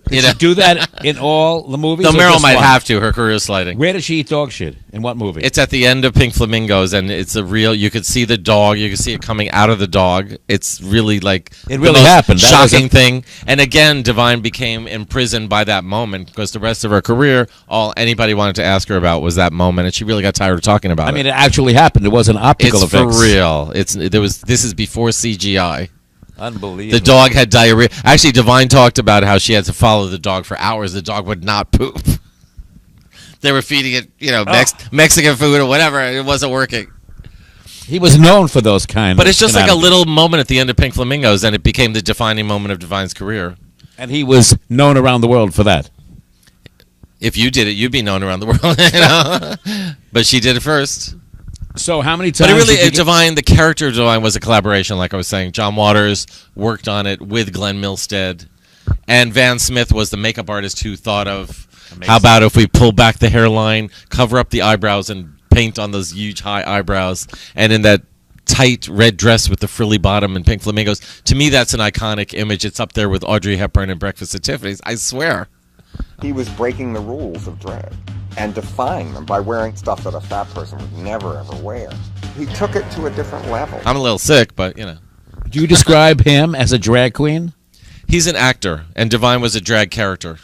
Did she do that in all the movies? No, or Meryl just might one? have to. Her career is sliding. Where does she eat dog shit? In what movie? It's at the end of Pink Flamingos, and it's a real. You could see the dog. You could see it coming out of the dog. It's really like It the really most happened. That shocking wasn't- thing. And again, Divine became imprisoned by that moment because the rest of her career, all anybody wanted to ask her about was that moment, and she really got tired of talking about it. I mean, it actually happened. It wasn't optical It's effects. for real. This is before CGI. Unbelievable. The dog had diarrhea. Actually, Divine talked about how she had to follow the dog for hours. The dog would not poop. They were feeding it, Mexican food or whatever. It wasn't working. He was known for those kind But of it's just like a shenanigans. little moment at the end of Pink Flamingos, and it became the defining moment of Divine's career. And he was known around the world for that. If you did it, you'd be known around the world. You know? But she did it first. So how many times? But it really, did you get- Divine, the character of Divine was a collaboration, like I was saying. John Waters worked on it with Glenn Milstead, and Van Smith was the makeup artist who thought of, how about if we pull back the hairline, cover up the eyebrows, and paint on those huge high eyebrows, and in that tight red dress with the frilly bottom and Pink Flamingos. To me, that's an iconic image. It's up there with Audrey Hepburn and Breakfast at Tiffany's. I swear. He was breaking the rules of drag and defying them by wearing stuff that a fat person would never ever wear. He took it to a different level. I'm a little sick, but Do you describe him as a drag queen? He's an actor, and Divine was a drag character.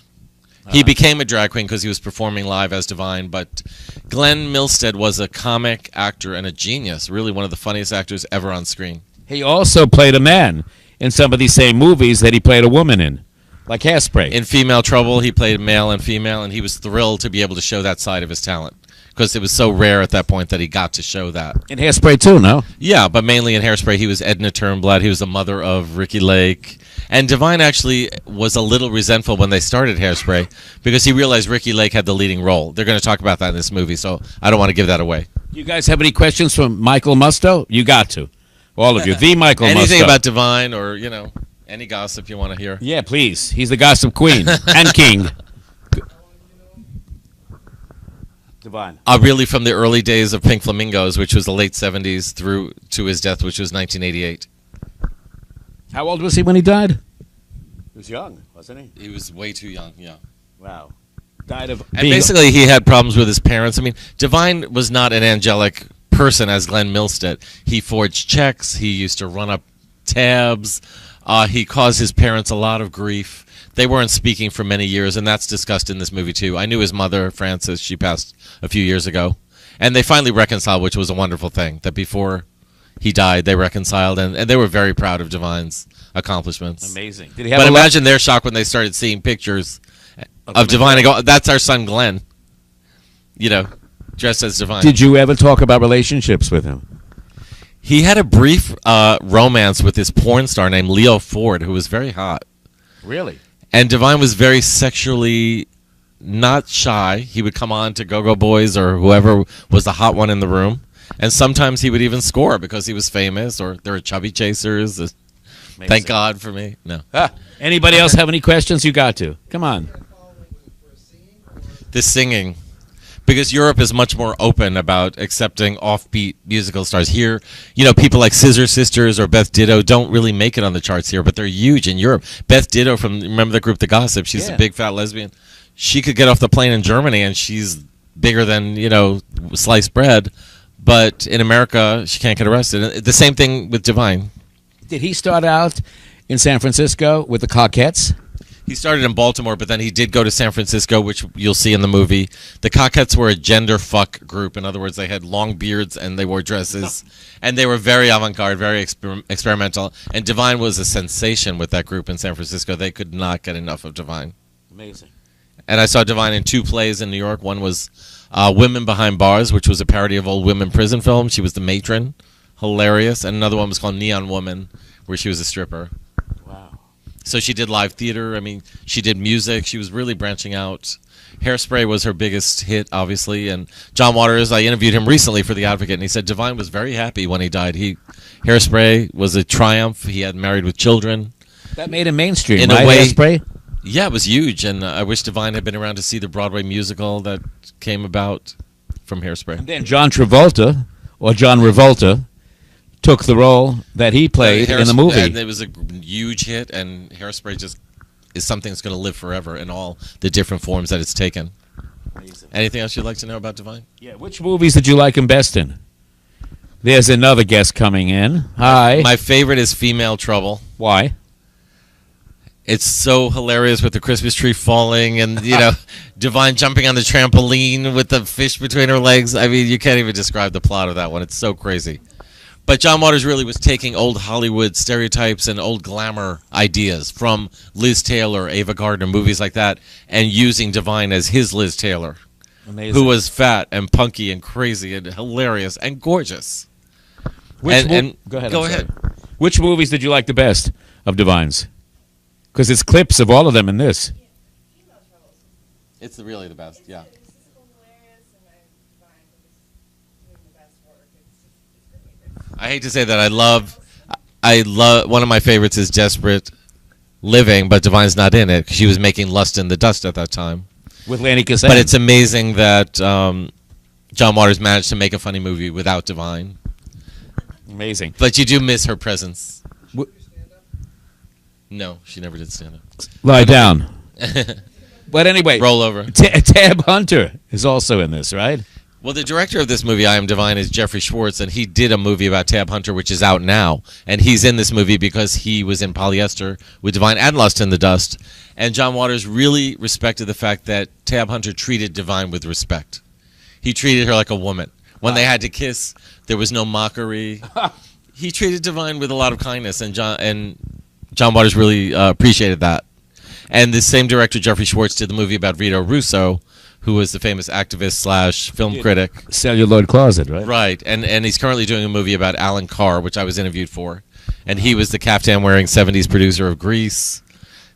He became a drag queen because he was performing live as Divine, but Glenn Milstead was a comic actor and a genius, really one of the funniest actors ever on screen. He also played a man in some of these same movies that he played a woman in, like Hairspray. In Female Trouble, he played male and female, and he was thrilled to be able to show that side of his talent because it was so rare at that point that he got to show that. In Hairspray too, no? Yeah, but mainly in Hairspray, he was Edna Turnblad. He was the mother of Ricky Lake. And Divine actually was a little resentful when they started Hairspray because he realized Ricky Lake had the leading role. They're going to talk about that in this movie, so I don't want to give that away. You guys have any questions from Michael Musto? You got to. All of you. The Michael Musto. Anything about Divine or, any gossip you want to hear? Yeah, please. He's the gossip queen and king. Divine. Really from the early days of Pink Flamingos, which was the late 70s, through to his death, which was 1988. How old was he when he died? He was young, wasn't he? He was way too young, yeah. Wow. Died of And basically he had problems with his parents. I mean, Divine was not an angelic person as Glenn Milstead. He forged checks. He used to run up tabs. He caused his parents a lot of grief. They weren't speaking for many years, and that's discussed in this movie, too. I knew his mother, Frances. She passed a few years ago. And they finally reconciled, which was a wonderful thing, that before he died, they reconciled, and they were very proud of Divine's accomplishments. Amazing. Did he have But a lot- imagine their shock when they started seeing pictures of Divine and go, that's our son Glenn, dressed as Divine. Did you ever talk about relationships with him? He had a brief romance with this porn star named Leo Ford, who was very hot. Really? And Divine was very sexually not shy. He would come on to Go-Go Boys or whoever was the hot one in the room. And sometimes he would even score because he was famous, or there were chubby chasers. Thank God for me. No. Anybody else have any questions? You got to. Come on. The singing. Because Europe is much more open about accepting offbeat musical stars. Here, people like Scissor Sisters or Beth Ditto don't really make it on the charts here, but they're huge in Europe. Beth Ditto remember the group The Gossip? She's a big fat lesbian. She could get off the plane in Germany and she's bigger than, sliced bread. But in America, she can't get arrested. The same thing with Divine. Did he start out in San Francisco with the Cockettes? He started in Baltimore, but then he did go to San Francisco, which you'll see in the movie. The Cockettes were a gender fuck group. In other words, they had long beards and they wore dresses. And they were very avant-garde, very experimental. And Divine was a sensation with that group in San Francisco. They could not get enough of Divine. Amazing. And I saw Divine in 2 plays in New York. One was Women Behind Bars, which was a parody of old women prison films. She was the matron. Hilarious. And another one was called Neon Woman, where she was a stripper. Wow. So she did live theater. I mean, she did music. She was really branching out. Hairspray was her biggest hit, obviously. And John Waters, I interviewed him recently for The Advocate, and he said Divine was very happy when he died. Hairspray was a triumph. He had Married with Children. That made him mainstream, in right? a way, Hairspray? Yeah, it was huge. And I wish Divine had been around to see the Broadway musical that came about from Hairspray. And then John Travolta, or John Revolta, took the role that he played in the movie. And it was a huge hit, and Hairspray just is something that's going to live forever in all the different forms that it's taken. Amazing. Anything else you'd like to know about Divine? Yeah. Which movies did you like him best in? There's another guest coming in. Hi. My favorite is Female Trouble. Why? It's so hilarious with the Christmas tree falling and, Divine jumping on the trampoline with the fish between her legs. I mean, you can't even describe the plot of that one. It's so crazy. But John Waters really was taking old Hollywood stereotypes and old glamour ideas from Liz Taylor, Ava Gardner, movies like that, and using Divine as his Liz Taylor. Amazing. Who was fat and punky and crazy and hilarious and gorgeous. Go ahead. Go ahead. Which movies did you like the best of Divine's? Because it's clips of all of them in this. It's really the best, yeah. I hate to say that I love one of my favorites is Desperate Living, but Divine's not in it because she was making Lust in the Dust at that time. With Lanny Kazan. But it's amazing that John Waters managed to make a funny movie without Divine. Amazing. But you do miss her presence. No, she never did stand up. Lie down. But anyway. Roll over. Tab Hunter is also in this, right? Well, the director of this movie, I Am Divine, is Jeffrey Schwartz, and he did a movie about Tab Hunter, which is out now. And he's in this movie because he was in Polyester with Divine and Lust in the Dust. And John Waters really respected the fact that Tab Hunter treated Divine with respect. He treated her like a woman. When they had to kiss, there was no mockery. He treated Divine with a lot of kindness, and John Waters really appreciated that. And the same director, Jeffrey Schwartz, did the movie about Vito Russo, who was the famous activist / film critic. Celluloid Closet, right? Right, and he's currently doing a movie about Alan Carr, which I was interviewed for. And he was the caftan-wearing 70s producer of Grease,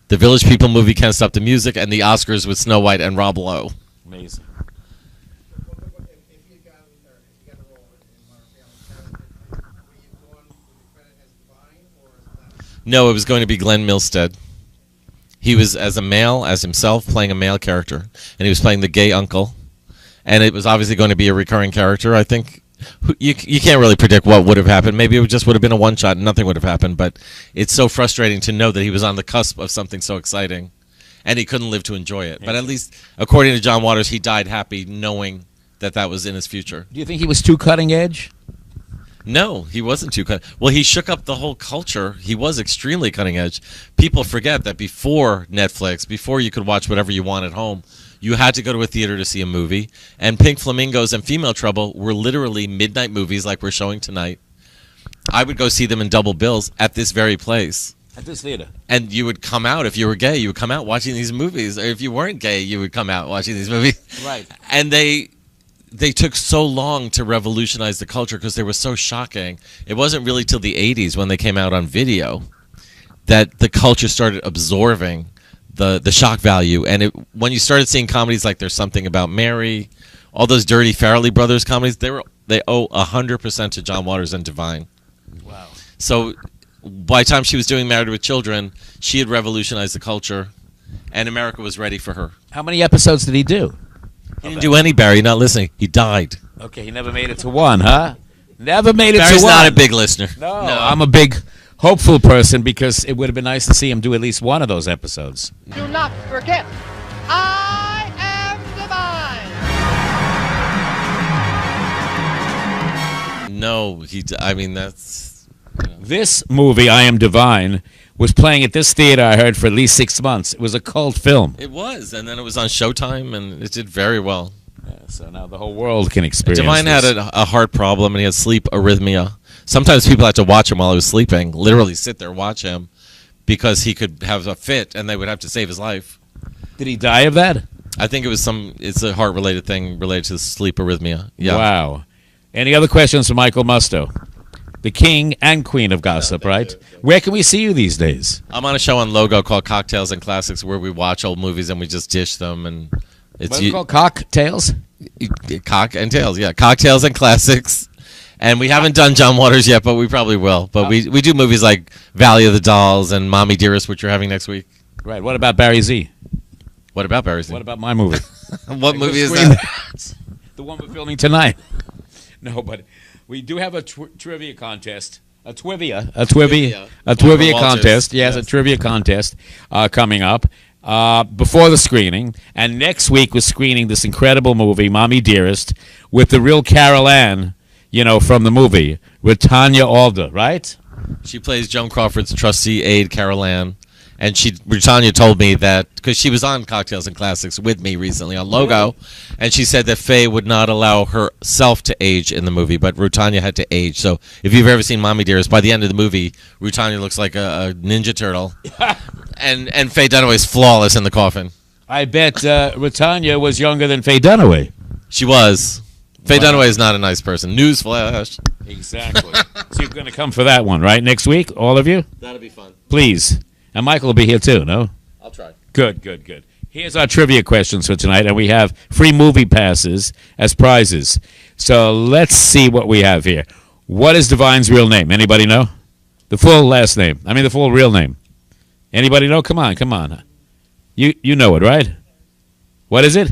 the Village People movie Can't Stop the Music, and the Oscars with Snow White and Rob Lowe. Amazing. No, it was going to be Glenn Milstead. He was as himself, playing a male character, and he was playing the gay uncle. And it was obviously going to be a recurring character. I think you can't really predict what would have happened. Maybe it just would have been a one-shot and nothing would have happened. But it's so frustrating to know that he was on the cusp of something so exciting, and he couldn't live to enjoy it. But at least, according to John Waters, he died happy knowing that that was in his future. Do you think he was too cutting edge? No, he wasn't too cutting. Well, he shook up the whole culture. He was extremely cutting edge. People forget that before Netflix, before you could watch whatever you want at home, you had to go to a theater to see a movie. And Pink Flamingos and Female Trouble were literally midnight movies like we're showing tonight. I would go see them in double bills at this very place. At this theater. And you would come out, if you were gay, you would come out watching these movies. Or if you weren't gay, you would come out watching these movies. Right. And they took so long to revolutionize the culture because they were so shocking. It wasn't really till the 80s when they came out on video that the culture started absorbing the shock value. And when you started seeing comedies like There's Something About Mary, all those dirty Farrelly Brothers comedies, they owe 100% to John Waters and Divine. Wow. So by the time she was doing Married with Children, she had revolutionized the culture, and America was ready for her. How many episodes did he do? He didn't do any, Barry. You're not listening. He died. Okay, he never made it to one, huh? Never made it Barry's to one. not a big listener. No, I'm a big hopeful person because it would have been nice to see him do at least one of those episodes. Do not forget, I am divine. No, I mean, that's... This movie, I Am Divine, was playing at this theater, I heard, for at least 6 months. It was a cult film. It was, and then it was on Showtime, and it did very well. Yeah, so now the whole world can experience Divine this. had a heart problem, and he had sleep arrhythmia. Sometimes people had to watch him while he was sleeping, literally sit there and watch him, because he could have a fit, and they would have to save his life. Did he die of that? I think it's a heart-related thing related to sleep arrhythmia. Yeah. Wow. Any other questions for Michael Musto? The king and queen of gossip, right? Where can we see you these days? I'm on a show on Logo called Cocktails and Classics where we watch old movies and we just dish them and It's What is it called? Cocktails? Cock and Tails, yeah. Cocktails and Classics. And we haven't done John Waters yet, but we probably will. But we do movies like Valley of the Dolls and Mommy Dearest, which you're having next week. Right. What about Barry Z? What about Barry Z? What about my movie? What movie is that? The one we're filming tonight. No, but we do have a trivia contest. A trivia contest. Yes, a trivia contest coming up before the screening. And next week we're screening this incredible movie, Mommy Dearest, with the real Carol Ann, from the movie, with Tanya Alder, right? She plays Joan Crawford's trustee aide, Carol Ann. And Britannia told me that, because she was on Cocktails and Classics with me recently on Logo, and she said that Faye would not allow herself to age in the movie, but Rutanya had to age. So if you've ever seen Mommy Dearest, by the end of the movie, Rutanya looks like a Ninja Turtle. and Faye Dunaway's flawless in the coffin. I bet Rutanya was younger than Faye Dunaway. She was. Faye Dunaway is not a nice person. Newsflash. Exactly. So you're going to come for that one, right? Next week, all of you? That'll be fun. Please. And Michael will be here too, no? I'll try. Good. Here's our trivia questions for tonight, and we have free movie passes as prizes. So let's see what we have here. What is Divine's real name? Anybody know? The full last name. I mean the full real name. Anybody know? Come on. You know it, right? What is it?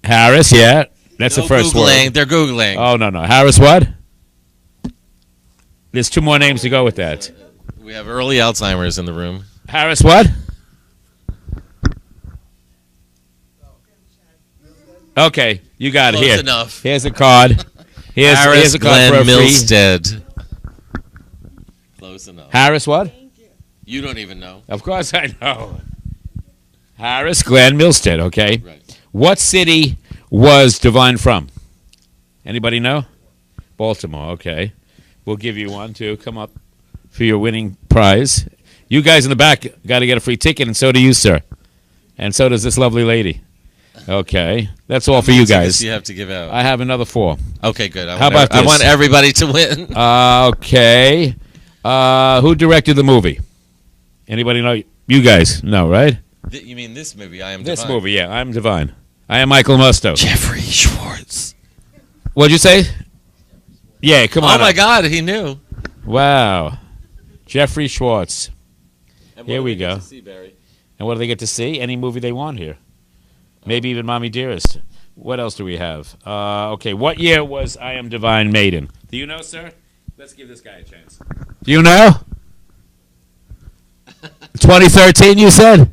Harris, yeah. That's the first word. They're Googling. Oh, no. Harris what? There's two more names to go with that. We have early Alzheimer's in the room. Harris what? Okay, you got it. Close Here. enough. Here's a card. Here's a card Glenn for a free. Milstead. Close enough. Harris what? You don't even know. Of course I know. Harris Glenn Milstead, okay. Right. What city was Divine from? Anybody know? Baltimore, okay. We'll give you one, too. Come up for your winning prize. You guys in the back got to get a free ticket, and so do you, sir. And so does this lovely lady. Okay. That's all for you guys. You have to give out. I have another 4. Okay, good. How about this? I want everybody to win. Okay. Who directed the movie? Anybody know? You guys know, right? You mean this movie, I Am This Divine? movie, yeah. I Am Divine. I am Michael Musto. Jeffrey Schwartz. What'd you say? Yeah, come on. Oh, my up. God, he knew. Wow. Jeffrey Schwartz. And Here we go. See, Barry? And what do they get to see? Any movie they want here. Maybe even Mommy Dearest. What else do we have? Okay, what year was I Am Divine made in? Do you know, sir? Let's give this guy a chance. Do you know? 2013, you said?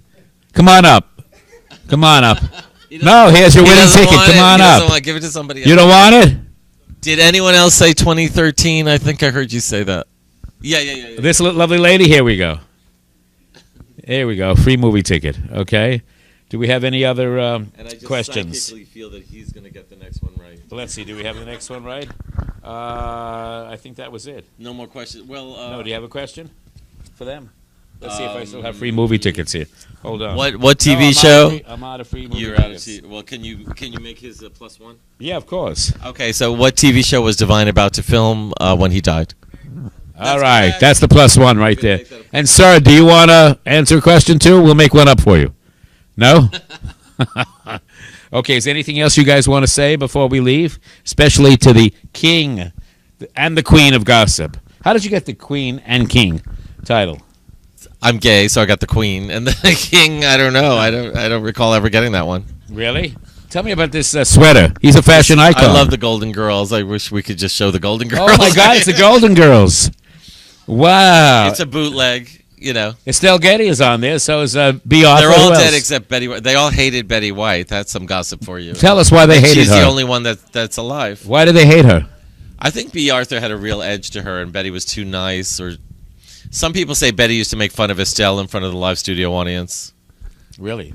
Come on up. No, here's your winning ticket. Come on up. Give it to somebody else. You don't want it? Did anyone else say 2013? I think I heard you say that. Yeah. This lovely lady, here we go. Here we go. Free movie ticket. Okay. Do we have any other and I just questions? psychically feel that he's going to get the next one right. Let's see. Do we have the next one right? I think that was it. No more questions. Well, no. Do you have a question for them? Let's see if I still have free movie tickets here. Hold on. What TV show? I'm out of free movie You're tickets. out of Well, can you make his +1? Yeah, of course. Okay, so what TV show was Divine about to film when he died? All right, that's the +1 right there. And sir, do you want to answer a question too? We'll make one up for you. No? Okay, is there anything else you guys want to say before we leave? Especially to the king and the queen of gossip. How did you get the queen and king title? I'm gay, so I got the queen, and the king. I don't know. I don't recall ever getting that one. Really? Tell me about this sweater. He's a fashion icon. I love the Golden Girls. I wish we could just show the Golden Girls. Oh my God, it's the Golden Girls. Wow. It's a bootleg. Estelle Getty is on there. So is B. Arthur. They're all dead except Betty White. They all hated Betty White. That's some gossip for you. Tell us why they hated her. She's the only one that's alive. Why do they hate her? I think B. Arthur had a real edge to her, and Betty was too nice. Or some people say Betty used to make fun of Estelle in front of the live studio audience. Really?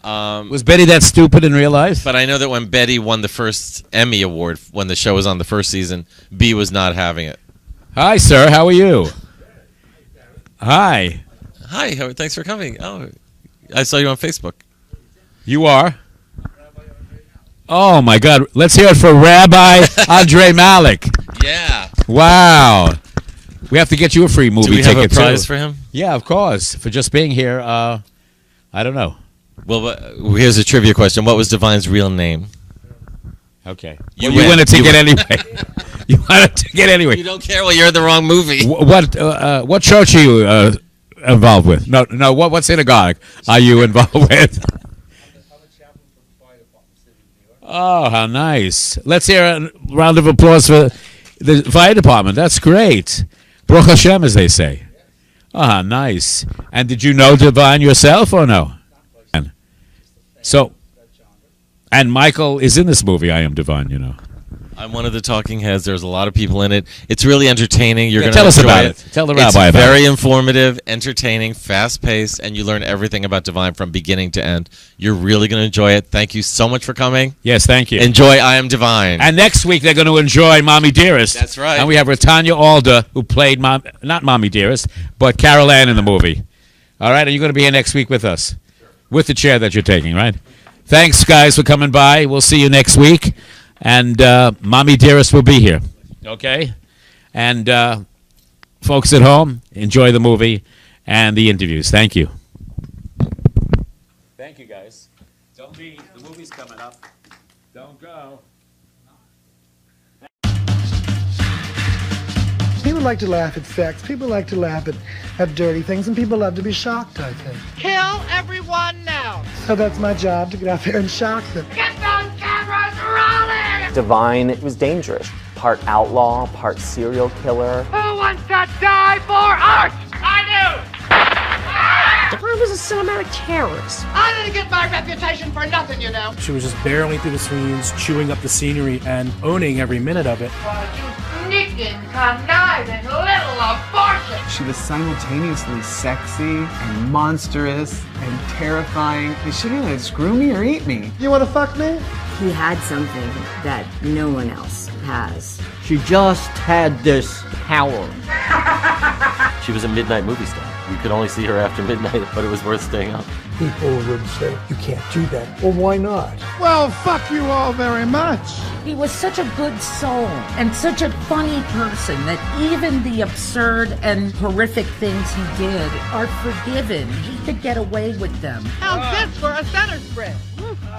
Was Betty that stupid in real life? But I know that when Betty won the first Emmy Award, when the show was on the first season, B was not having it. Hi, sir. How are you? Hi. Hi. Thanks for coming. Oh, I saw you on Facebook. You are? Oh, my God. Let's hear it for Rabbi Andre Malik. Yeah. Wow. We have to get you a free movie ticket, Do we have a prize for him? Yeah, of course. For just being here, I don't know. Well, here's a trivia question. What was Divine's real name? Okay. You win a ticket win. anyway. You won a ticket anyway. You don't care. Well, you're in the wrong movie. What church are you involved with? No. What synagogue are you involved with? Oh, how nice. Let's hear a round of applause for the fire department. That's great. Baruch Hashem, as they say. Ah, nice. And did you know Divine yourself or no? So, and Michael is in this movie, I Am Divine, you know. I'm one of the talking heads. There's a lot of people in it. It's really entertaining. You're going to tell us enjoy about it. Tell the rabbi it's about it. very informative, entertaining, fast-paced, and you learn everything about Divine from beginning to end. You're really going to enjoy it. Thank you so much for coming. Yes, thank you. Enjoy I Am Divine. And next week they're going to enjoy Mommy Dearest. That's right. And we have Retanya Alder, who played not Mommy Dearest, but Carol Ann in the movie. All right, and you're going to be here next week with us, with the chair that you're taking, right? Thanks, guys, for coming by. We'll see you next week. And Mommy Dearest will be here. Okay? And folks at home, enjoy the movie and the interviews. Thank you. Thank you, guys. Don't be. The movie's coming up. Don't go. People like to laugh at sex. People like to laugh at dirty things, and people love to be shocked, I think. Kill everyone now. So that's my job, to get out there and shock them. Get those cameras rolling! Divine was dangerous. Part outlaw, part serial killer. Who wants to die for art? I Divine was a cinematic terrorist. I didn't get my reputation for nothing, you know. She was just barreling through the scenes, chewing up the scenery, and owning every minute of it. Sneaking, conniving little abortion. She was simultaneously sexy and monstrous and terrifying. Is she gonna screw me or eat me? You wanna fuck me? He had something that no one else has. She just had this power. She was a midnight movie star. We could only see her after midnight, but it was worth staying up. People would say, you can't do that. Well, why not? Well, fuck you all very much. He was such a good soul and such a funny person that even the absurd and horrific things he did are forgiven. He could get away with them. How's this for a center spread?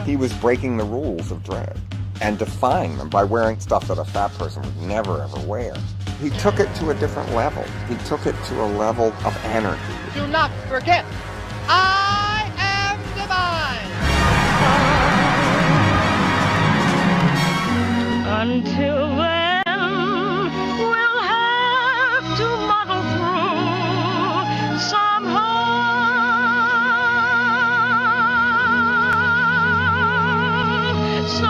He was breaking the rules of drag and defying them by wearing stuff that a fat person would never ever wear. He took it to a different level. He took it to a level of anarchy. Do not forget, I am divine. Until then, we'll have to muddle through somehow. So